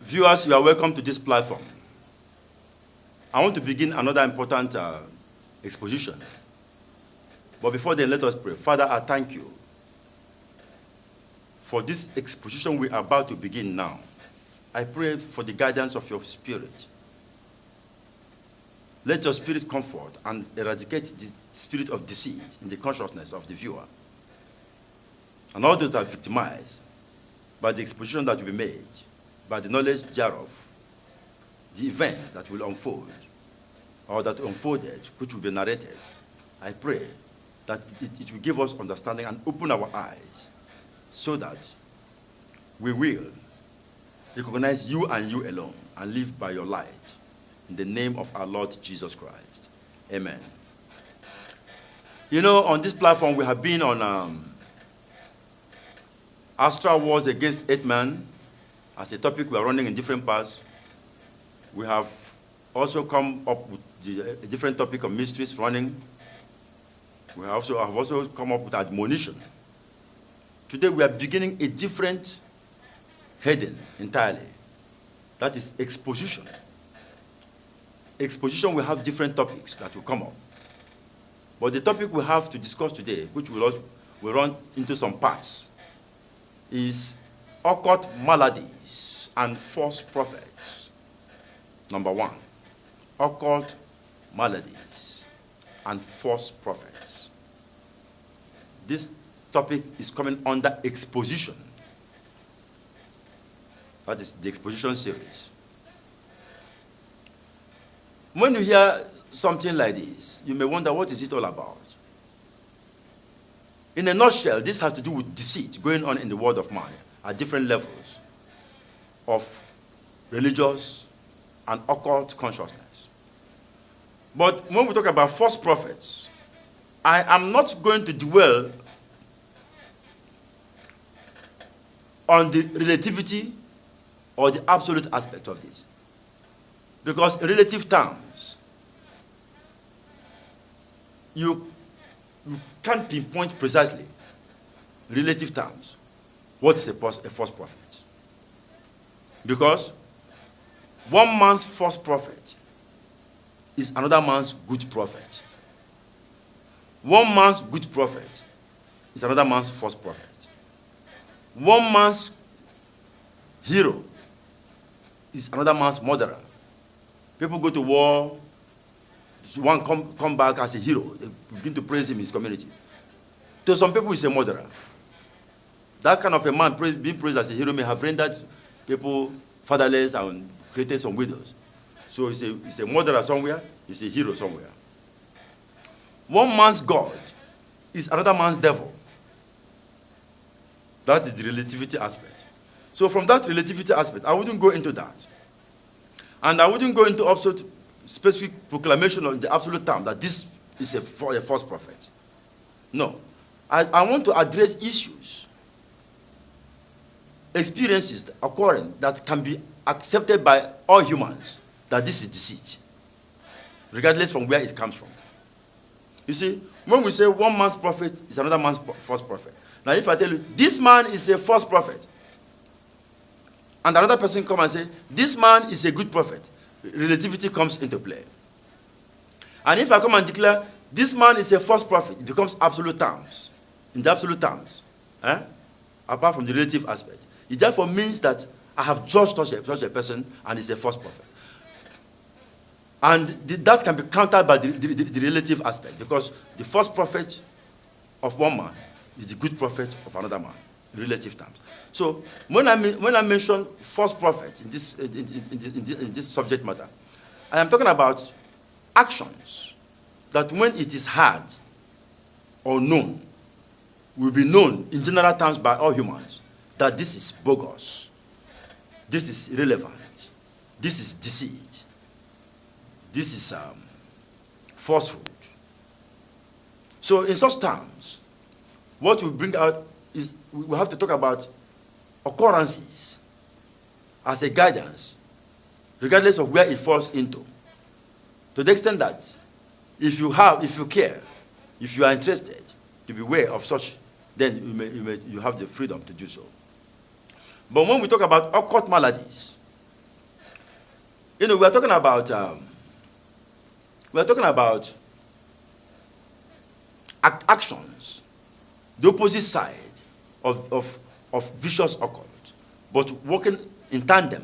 Viewers, you are welcome to this platform. I want to begin another important exposition. But before then, let us pray. Father, I thank you for this exposition we are about to begin now. I pray for the guidance of your spirit. Let your spirit comfort and eradicate the spirit of deceit in the consciousness of the viewer. And all those that are victimized by the exposition that will be made, by the knowledge thereof, the events that will unfold, or that unfolded, which will be narrated. I pray that it will give us understanding and open our eyes so that we will recognize you and you alone and live by your light. In the name of our Lord Jesus Christ. Amen. You know, on this platform, we have been on astral wars against 8 men as a topic we are running in different parts. We have also come up with a different topic of mysteries running. We have also come up with admonition. Today we are beginning a different heading entirely. That is exposition. Exposition will have different topics that will come up. But the topic we have to discuss today, which will run into some parts, is occult maladies and false prophets. Number 1, occult maladies and false prophets. This topic is coming under exposition. That is the exposition series. When you hear something like this, you may wonder, what is it all about? In a nutshell, this has to do with deceit going on in the world of man at different levels of religious and occult consciousness. But when we talk about false prophets, I am not going to dwell on the relativity or the absolute aspect of this. Because in relative terms, you can't pinpoint precisely, in relative terms, what is a false prophet. Because one man's false prophet is another man's good prophet. One man's good prophet is another man's false prophet. One man's hero is another man's murderer. People go to war, one come back as a hero. They begin to praise him in his community. To some people, he's a murderer. That kind of a man being praised as a hero may have rendered people fatherless and created some widows. So he's a murderer somewhere, he's a hero somewhere. One man's God is another man's devil. That is the relativity aspect. So from that relativity aspect, I wouldn't go into that. And I wouldn't go into absolute specific proclamation on the absolute term that this is a false prophet. No. I want to address issues, experiences occurring that can be accepted by all humans, that this is deceit, regardless from where it comes from. You see, when we say one man's prophet is another man's false prophet. Now if I tell you, this man is a false prophet, and another person come and say, this man is a good prophet, relativity comes into play. And if I come and declare, this man is a false prophet, it becomes absolute terms. In the absolute terms, apart from the relative aspect. It therefore means that I have judged such a person and is a false prophet. And that can be countered by the relative aspect, because the false prophet of one man is the good prophet of another man, in relative terms. So when I mention false prophets in this subject matter, I am talking about actions that when it is heard or known, will be known in general terms by all humans that this is bogus, this is irrelevant, this is deceit, this is falsehood. So in such terms, what we bring out is we have to talk about occurrences as a guidance, regardless of where it falls into. To the extent that if you care, if you are interested to be aware of such, then you have the freedom to do so. But when we talk about occult maladies You know, we are talking about actions, the opposite side of vicious occult, but working in tandem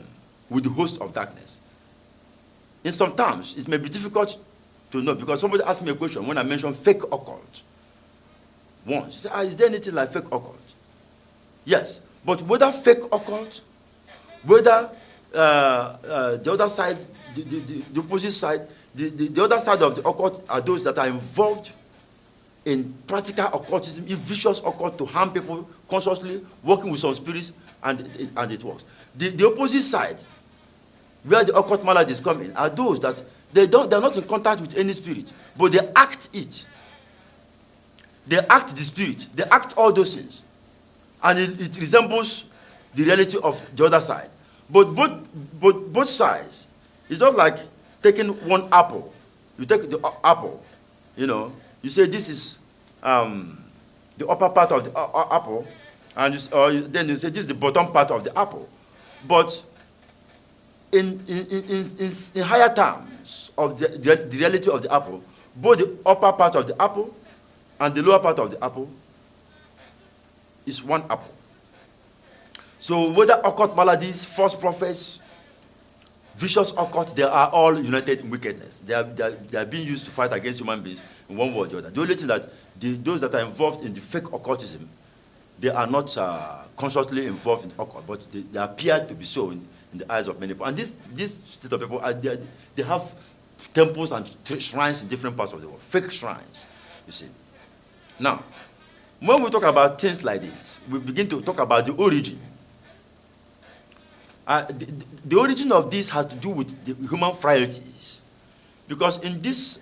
with the host of darkness. In some terms, it may be difficult to know, because somebody asked me a question when I mentioned fake occult. Once, he said, is there anything like fake occult? Yes, but whether fake occult, whether the other side, the opposite side, the other side of the occult are those that are involved in practical occultism, if vicious occult to harm people consciously, working with some spirits, and it works. The opposite side, where the occult maladies come in, are those that they're not in contact with any spirit, but they act it. They act the spirit. They act all those things. And it resembles the reality of the other side. But both sides, it's not like taking one apple. You take the apple, you know, you say this is the upper part of the apple, and then you say this is the bottom part of the apple. But in higher terms of the reality of the apple, both the upper part of the apple and the lower part of the apple is one apple. So whether occult maladies, false prophets, vicious occult, they are all united in wickedness. They are being used to fight against human beings in one way or the other. The only thing that those that are involved in the fake occultism, they are not consciously involved in occult, but they appear to be so in the eyes of many people. And this set of people, they have temples and shrines in different parts of the world, fake shrines, you see. Now, when we talk about things like this, we begin to talk about the origin. The origin of this has to do with the human frailties. Because in this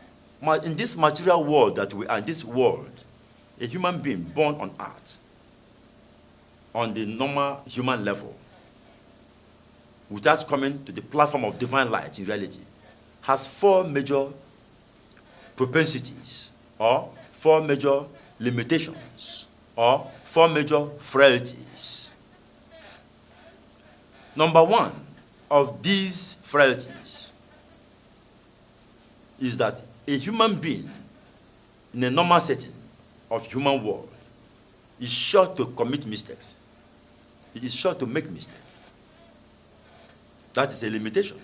material world that we are, in this world, a human being born on earth, on the normal human level, without coming to the platform of divine light in reality, has four major propensities, or four major limitations, or four major frailties. Number one of these frailties is that a human being in a normal setting of human world is sure to commit mistakes. He is sure to make mistakes. That is a limitation.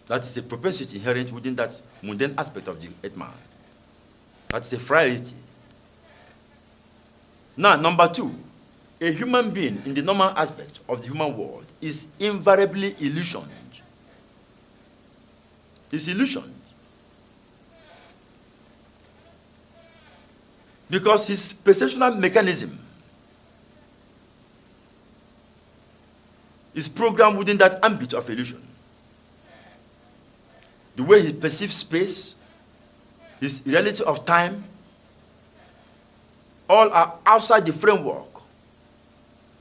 That is a propensity inherent within that mundane aspect of the earth man. That's a frailty. Now, number two, a human being in the normal aspect of the human world is invariably illusioned. It's illusioned. Because his perceptual mechanism is programmed within that ambit of illusion. The way he perceives space, his reality of time, all are outside the framework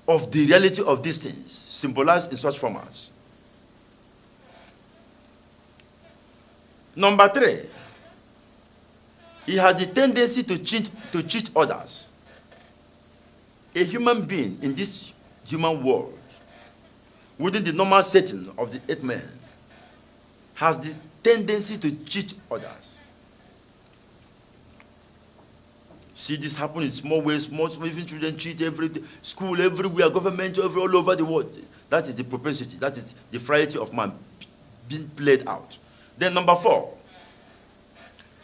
of the reality of these things, symbolized in such formats. Number three, he has the tendency to cheat others. A human being in this human world, within the normal setting of the earth man, has the tendency to cheat others. See this happen in small ways. Even children cheat every day, school, everywhere, government, all over the world. That is the propensity. That is the frailty of man being played out. Then number four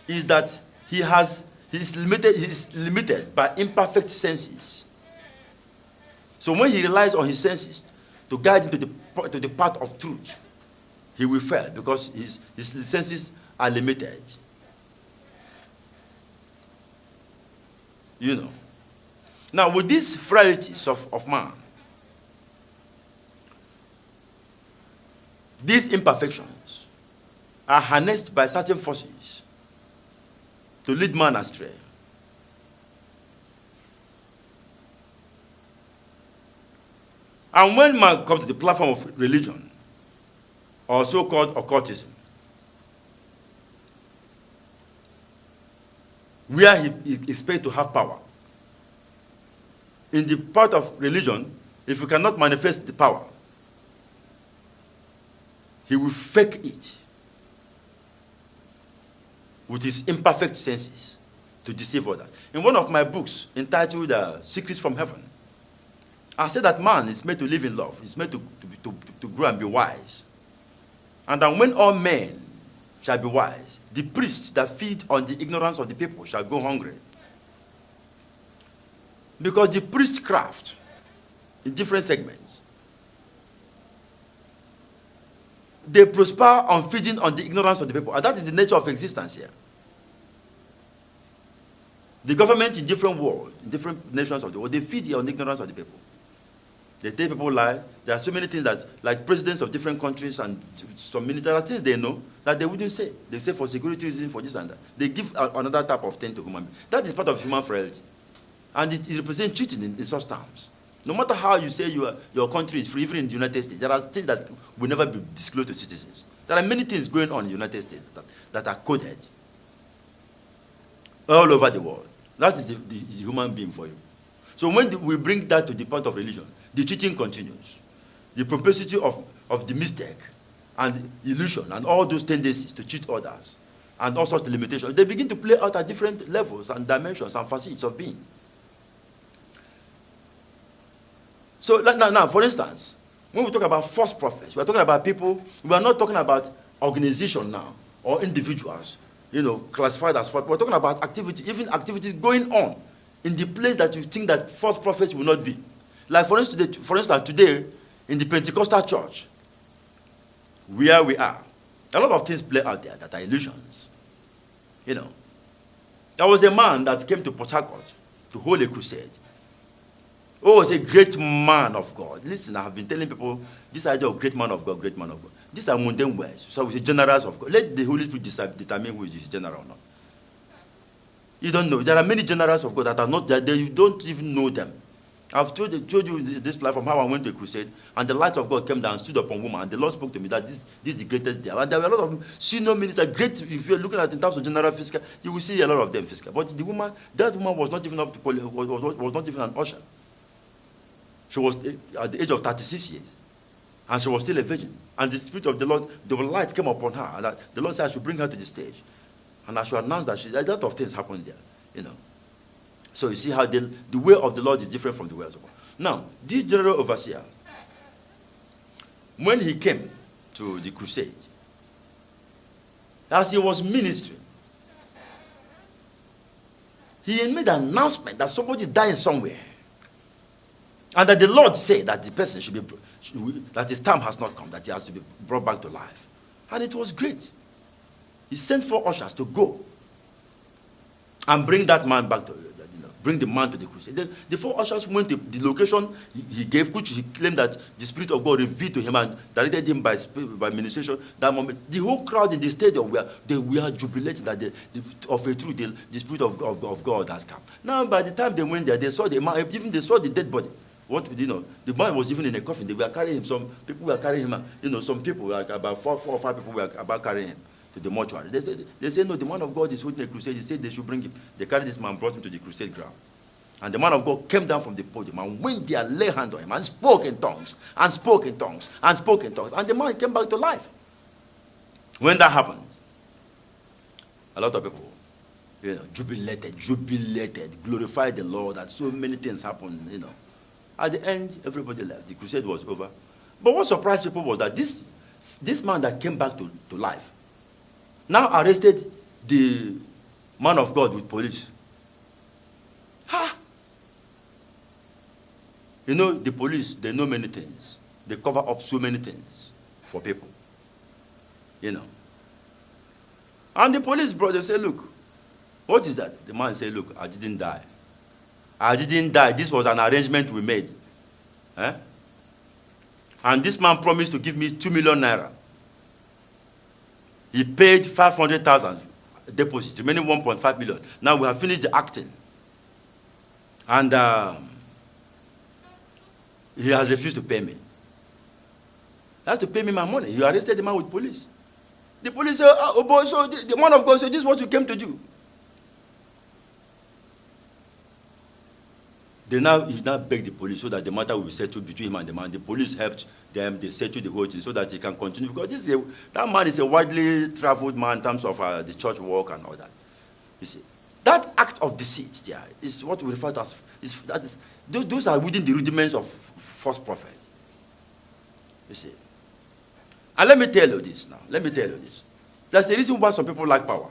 is that he is limited by imperfect senses. So when he relies on his senses to guide him to the path of truth, he will fail because his senses are limited. You know. Now, with these frailties of man, these imperfections are harnessed by certain forces to lead man astray. And when man comes to the platform of religion, or so-called occultism, where he is expected to have power. In the part of religion, if you cannot manifest the power, he will fake it with his imperfect senses to deceive others. In one of my books entitled Secrets from Heaven, I said that man is made to live in love. He's made to grow and be wise. And that when all men shall be wise, the priests that feed on the ignorance of the people shall go hungry. Because the priestcraft in different segments, they prosper on feeding on the ignorance of the people. And that is the nature of existence here. The government in different worlds, in different nations of the world, they feed on the ignorance of the people. They tell people lie. There are so many things that, like presidents of different countries and some military things they know that they wouldn't say. They say for security reasons, for this and that. They give another type of thing to human beings. That is part of human frailty. And it represents cheating in such terms. No matter how you say your country is free, even in the United States, there are things that will never be disclosed to citizens. There are many things going on in the United States that are coded all over the world. That is the human being for you. So when we bring that to the point of religion, the cheating continues. The propensity of the mistake and illusion and all those tendencies to cheat others and all sorts of limitations, they begin to play out at different levels and dimensions and facets of being. So now, for instance, when we talk about false prophets, we are talking about people, we are not talking about organization now or individuals, classified as false. We're talking about activity, even activities going on in the place that you think that false prophets will not be. Like for instance, today, in the Pentecostal church, where we are, a lot of things play out there that are illusions. There was a man that came to Port Harcourt to hold a crusade. Oh, he's a great man of God. Listen, I have been telling people this idea of great man of God, great man of God. These are mundane words. So we say generals of God. Let the Holy Spirit determine who is general or not. You don't know. There are many generals of God that are not there. You don't even know them. I've told you this platform how I went to a crusade, and the light of God came down and stood upon woman, and the Lord spoke to me that this is the greatest day. And there were a lot of senior ministers, great. If you're looking at in terms of general physical, you will see a lot of them physical. But that woman was not even up to was not even an usher. She was at the age of 36 years, and she was still a virgin. And the Spirit of the Lord, the light came upon her, and the Lord said I should bring her to the stage, and I should announce that a lot of things happened there, So you see how the way of the Lord is different from the way of the world. Now, this general overseer, when he came to the crusade, as he was ministering, he made an announcement that somebody is dying somewhere. And that the Lord said that the person that his time has not come, that he has to be brought back to life. And it was great. He sent 4 ushers to go and bring that man back to, bring the man to the crusade. The 4 ushers went to the location he gave, which he claimed that the Spirit of God revealed to him and directed him by ministration. That moment, the whole crowd in the stadium were jubilating that of a truth, the Spirit of God has come. Now, by the time they went there, they saw the man, even they saw the dead body. The man was even in a coffin. They were carrying him. Some people were carrying him. Some people, like about 4 or 5 people, were about carrying him to the mortuary. They said, no, the man of God is holding a crusade. He said they should bring him. They carried this man, brought him to the crusade ground. And the man of God came down from the podium and went there, lay hand on him, and spoke in tongues, and spoke in tongues, and spoke in tongues. And the man came back to life. When that happened, a lot of people, jubilated, glorified the Lord, and so many things happened, At the end, everybody left. The crusade was over. But what surprised people was that this man that came back to life now arrested the man of God with police. The police, they know many things. They cover up so many things for people. And the police brother said, look, what is that? The man said, look, I didn't die. I didn't die. This was an arrangement we made. And this man promised to give me 2 million naira. He paid 500,000 deposit, remaining 1.5 million. Now we have finished the acting. And he has refused to pay me. He has to pay me my money. He arrested the man with police. The police said, oh boy, so the man of God said, this is what you came to do. He now begged the police so that the matter will be settled between him and the man. The police helped them, they settled the whole thing so that he can continue. Because that man is a widely traveled man in terms of the church work and all that. You see, that act of deceit there is what we refer to as, those are within the rudiments of false prophets. You see. And let me tell you this now. There's a reason why some people lack power.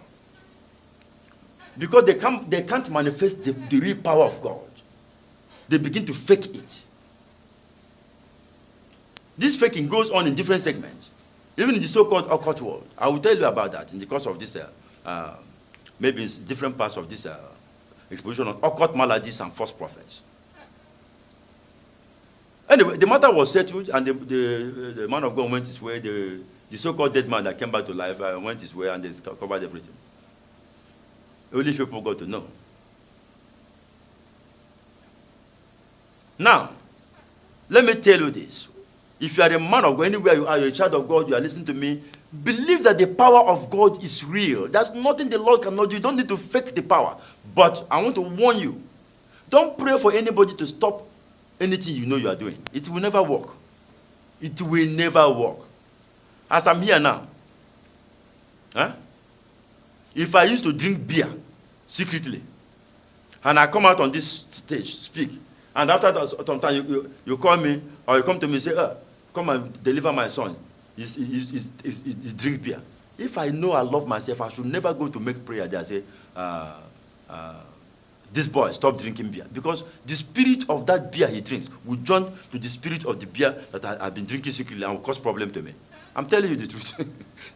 Because they can't manifest the real power of God. They begin to fake it. This faking goes on in different segments, even in the so-called occult world. I will tell you about that in the course of this, maybe it's different parts of this exposition on occult maladies and false prophets. Anyway, the matter was settled, and the man of God went his way. The so-called dead man that came back to life went his way, and they covered everything. Only few people got to know. Now, let me tell you this. If you are a man of God, anywhere you are, you're a child of God, you are listening to me, believe that the power of God is real. There's nothing the Lord cannot do. You don't need to fake the power. But I want to warn you, don't pray for anybody to stop anything you know you are doing. It will never work. It will never work. As I'm here now, if I used to drink beer secretly, and I come out on this stage, speak, and after that, sometimes you call me, or you come to me and say, come and deliver my son. He drinks beer. If I know I love myself, I should never go to make prayer there and say, this boy, stop drinking beer. Because the spirit of that beer he drinks will join to the spirit of the beer that I've been drinking secretly and will cause problem to me. I'm telling you the truth.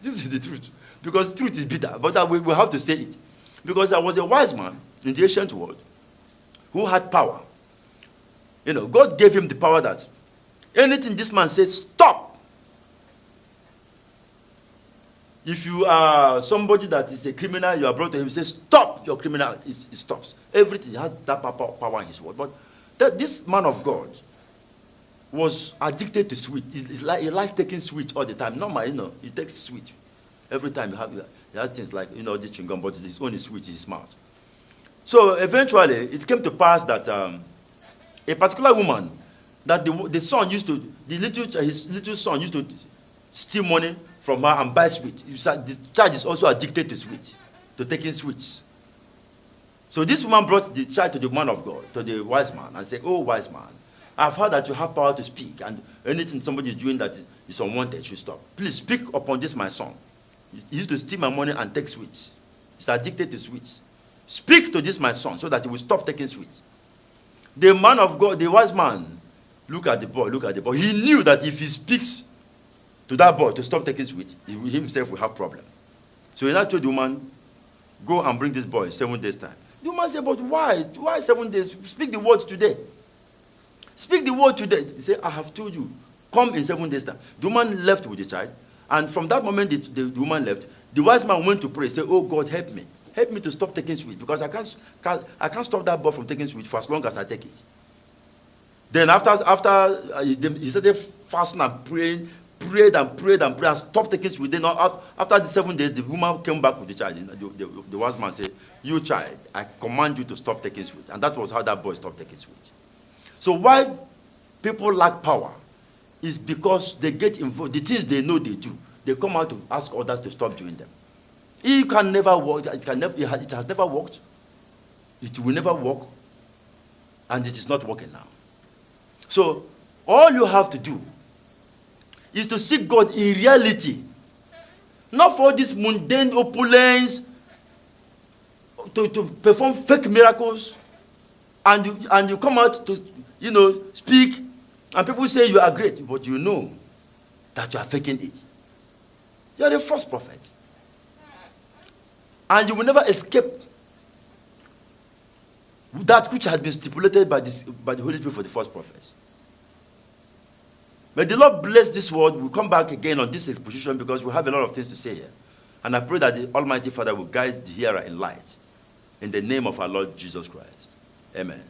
This is the truth. Because truth is bitter, but we will have to say it. Because there was a wise man in the ancient world who had power. You know, God gave him the power that anything this man says, stop. If you are somebody that is a criminal, you are brought to him, say, stop your criminal, it stops. Everything, he had that power in his word. But this man of God was addicted to sweet. He likes taking sweet all the time. Normally, he takes sweet. Every time he has things like, this chewing gum, but his own is sweet in his mouth. So eventually, it came to pass that a particular woman, that his little son used to steal money from her and buy sweet. The child is also addicted to sweet, to taking sweets. So this woman brought the child to the man of God, to the wise man, and said, oh, wise man, I've heard that you have power to speak, and anything somebody is doing that is unwanted should stop. Please speak upon this, my son. He used to steal my money and take sweets. He's addicted to sweets. Speak to this, my son, so that he will stop taking sweets. The man of God, the wise man, look at the boy. He knew that if he speaks to that boy to stop taking sweets, he himself will have problem. So he now told the woman, go and bring this boy 7 days' time. The woman said, but why? Why 7 days? Speak the word today. Speak the word today. He said, I have told you, come in 7 days' time. The woman left with the child, and from that moment the woman left, the wise man went to pray, said, oh God, help me. Help me to stop taking sweet, because I can't stop that boy from taking sweet for as long as I take it. Then after he started fasting and praying, prayed and stopped taking sweet. Then after the 7 days, the woman came back with the child. The wise man said, you child, I command you to stop taking sweet. And that was how that boy stopped taking sweet. So why people lack power is because they get involved. The things they know they do, they come out to ask others to stop doing them. It can never work. It has never worked. It will never work. And it is not working now. So all you have to do is to seek God in reality. Not for this mundane opulence, to perform fake miracles, and you come out to speak, and people say you are great, but you know that you are faking it. You are the false prophet. And you will never escape that which has been stipulated by the Holy Spirit for the false prophets. May the Lord bless this word. We'll come back again on this exposition because we have a lot of things to say here. And I pray that the Almighty Father will guide the hearer in light. In the name of our Lord Jesus Christ. Amen.